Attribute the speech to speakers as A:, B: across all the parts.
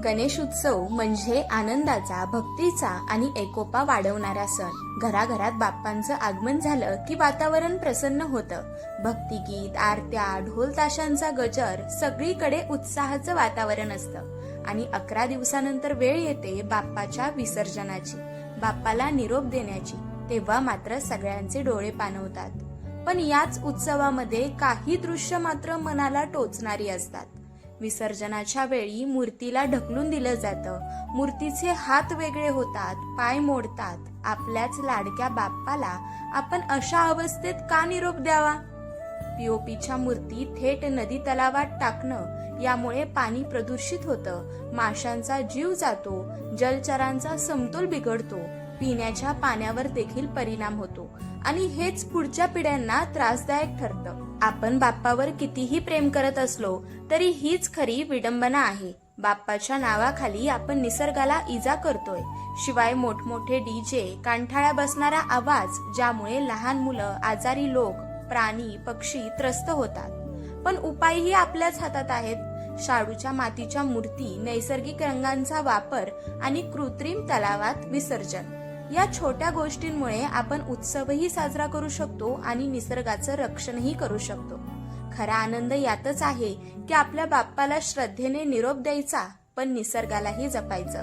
A: गणेश उत्सव म्हणजे आनंदाचा, भक्तीचा आणि एकोपा वाढवणारा सण. घराघरात बाप्पांचं आगमन झालं की वातावरण प्रसन्न होतं. भक्तिगीत, आरत्या, ढोल ताशांचा गजर, सगळीकडे उत्साहाचं वातावरण असतं. आणि 11 दिवसानंतर वेळ येते बाप्पाच्या विसर्जनाची, बाप्पाला निरोप देण्याची. तेव्हा मात्र सगळ्यांचे डोळे पाणवतात. पण याच उत्सवामध्ये काही दृश्य मात्र मनाला टोचणारी असतात. विसर्जनाच्या वेळी मूर्तीला ढकलून दिलं जातं. मूर्तीचे हात वेगळे होतात, पाय मोडतात. आपल्याच लाडक्या बाप्पाला आपण अशा अवस्थेत का निरोप द्यावा? पीओपीच्या मूर्ती थेट नदी तलावात टाकणं, यामुळे पाणी प्रदूषित होतं, माशांचा जीव जातो, जलचरांचा समतोल बिघडतो, पिण्याच्या पाण्यावर देखील परिणाम होतो आणि हेच पुढच्या पिढ्यांना त्रासदायक ठरतं. आपण बाप्पावर कितीही प्रेम करत असलो तरी हीच खरी विडंबना आहे. बाप्पाच्या नावाखाली आपण निसर्गाला इजा करतोय. शिवाय मोठमोठे डीजे, कानठाळ्या बसणारा आवाज, ज्यामुळे लहान मुलं, आजारी लोक, प्राणी, पक्षी त्रस्त होतात. पण उपायही आपल्याच हातात आहेत. शाडूच्या मातीच्या मूर्ती, नैसर्गिक रंगांचा वापर आणि कृत्रिम तलावात विसर्जन, या छोट्या गोष्टींमुळे आपण उत्सवही साजरा करू शकतो आणि निसर्गाचं रक्षणही करू शकतो. खरा आनंद यातच आहे की आपल्या बाप्पाला श्रद्धेने निरोप द्यायचा, पण निसर्गालाही जपायचं.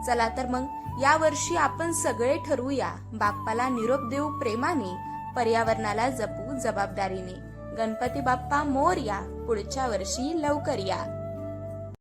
A: चला तर मग या वर्षी आपण सगळे ठरवूया, बाप्पाला निरोप देऊ प्रेमाने, पर्यावरणाला जपू जबाबदारीने. गणपती बाप्पा मोरया, पुढच्या वर्षी लवकर या.